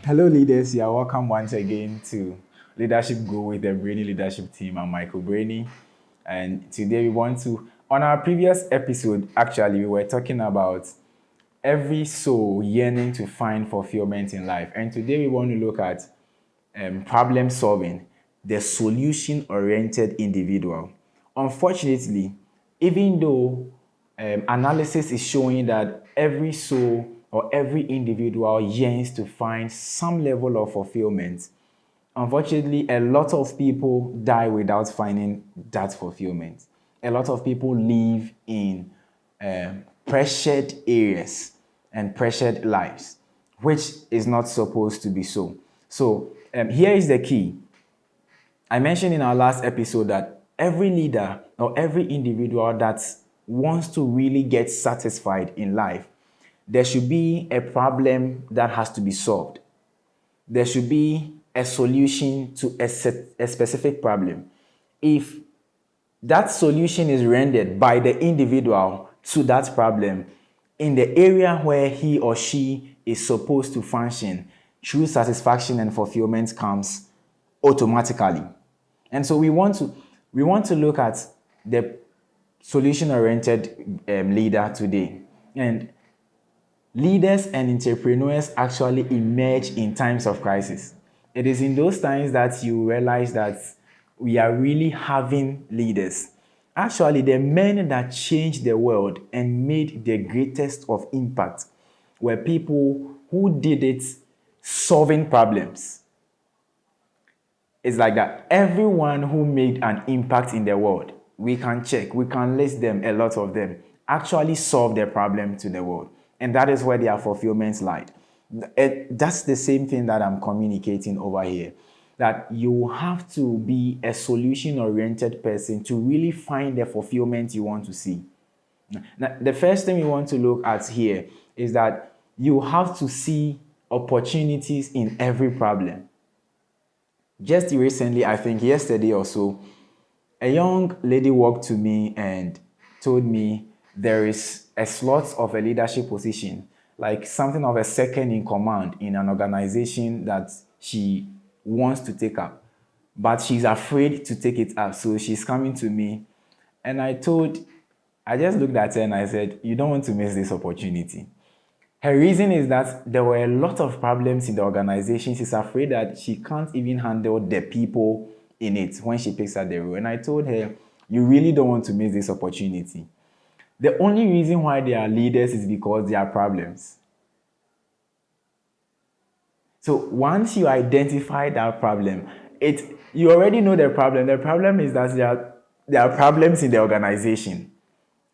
Hello, leaders. You are welcome once again to Leadership Go with the Brainy Leadership Team. I'm Michael Brainy. And today we want to, on our previous episode, actually, we were talking about every soul yearning to find fulfillment in life. And today we want to look at problem solving, the solution oriented individual. Unfortunately, even though analysis is showing that every soul or every individual yearns to find some level of fulfillment, unfortunately, a lot of people die without finding that fulfillment. A lot of people live in pressured areas and pressured lives, which is not supposed to be so. So, here is the key. I mentioned in our last episode that every leader or every individual that wants to really get satisfied in life, there should be a problem that has to be solved. There should be a solution to a specific problem. If that solution is rendered by the individual to that problem in the area where he or she is supposed to function, true satisfaction and fulfillment comes automatically. And so we want to look at the solution-oriented leader today. And leaders and entrepreneurs actually emerge in times of crisis. It is in those times that you realize that we are really having leaders. Actually, the men that changed the world and made the greatest of impact were people who did it solving problems. It's like that. Everyone who made an impact in the world, we can check, we can list them, a lot of them, actually solved their problem to the world. And that is where their fulfillments lie. That's the same thing that I'm communicating over here. That you have to be a solution-oriented person to really find the fulfillment you want to see. Now, the first thing we want to look at here is that you have to see opportunities in every problem. Just recently, I think yesterday or so, a young lady walked to me and told me there is a slot of a leadership position, like something of a second in command in an organization that she wants to take up, but she's afraid to take it up. So she's coming to me, and I just looked at her and I said, "You don't want to miss this opportunity." Her reason is that there were a lot of problems in the organization. She's afraid that she can't even handle the people in it when she picks up the role. And I told her, you really don't want to miss this opportunity. The only reason why they are leaders is because there are problems. So once you identify that problem, you already know the problem. The problem is that there are problems in the organization.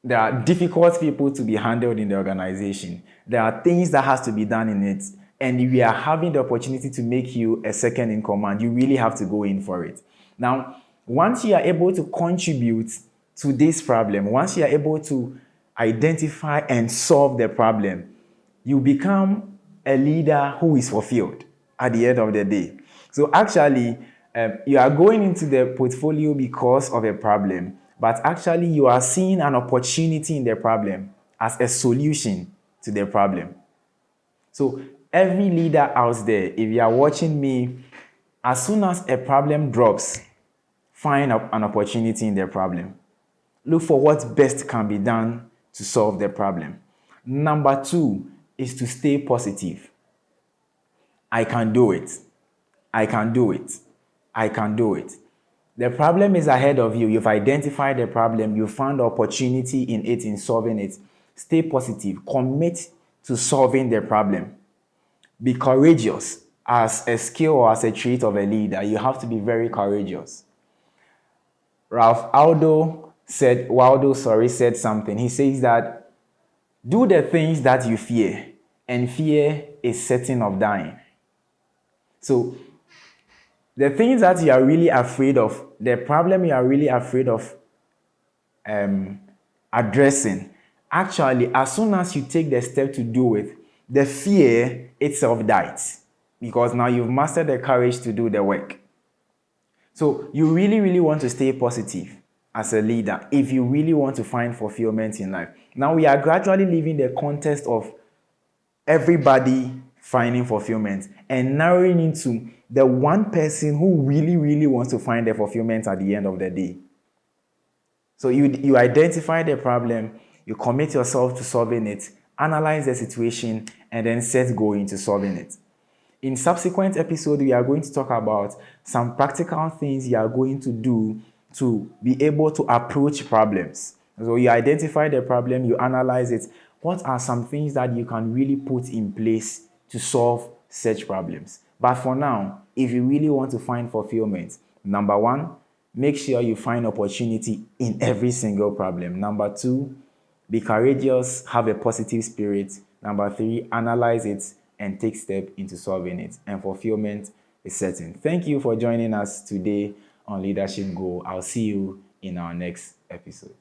There are difficult people to be handled in the organization. There are things that has to be done in it. And if we are having the opportunity to make you a second in command, you really have to go in for it. Now, once you are able to contribute to this problem, once you are able to identify and solve the problem, you become a leader who is fulfilled at the end of the day. So actually, you are going into the portfolio because of a problem, but actually you are seeing an opportunity in the problem as a solution to the problem. So every leader out there, if you are watching me, as soon as a problem drops, find an opportunity in the problem. Look for what best can be done to solve the problem. Number 2 is to stay positive. I can do it. I can do it. I can do it. The problem is ahead of you. You've identified the problem. You found opportunity in it, in solving it. Stay positive. Commit to solving the problem. Be courageous. As a skill or as a trait of a leader, you have to be very courageous. Waldo said something. He says that do the things that you fear, and fear is certain of dying. So the things that you are really afraid of, the problem you are really afraid of addressing, actually, as soon as you take the step to do it, the fear itself dies, because now you've mastered the courage to do the work. So you really, really want to stay positive as a leader if you really want to find fulfillment in life. Now we are gradually leaving the context of everybody finding fulfillment and narrowing into the one person who really, really wants to find the fulfillment at the end of the day. So you identify the problem, you commit yourself to solving it, analyze the situation, and then set goal into solving it. In subsequent episodes, we are going to talk about some practical things you are going to do to be able to approach problems. So you identify the problem, you analyze it. What are some things that you can really put in place to solve such problems? But for now, if you really want to find fulfillment, number one, make sure you find opportunity in every single problem. Number two, be courageous, have a positive spirit. Number three, analyze it and take steps into solving it. And fulfillment is certain. Thank you for joining us today on Leadership Goal. I'll see you in our next episode.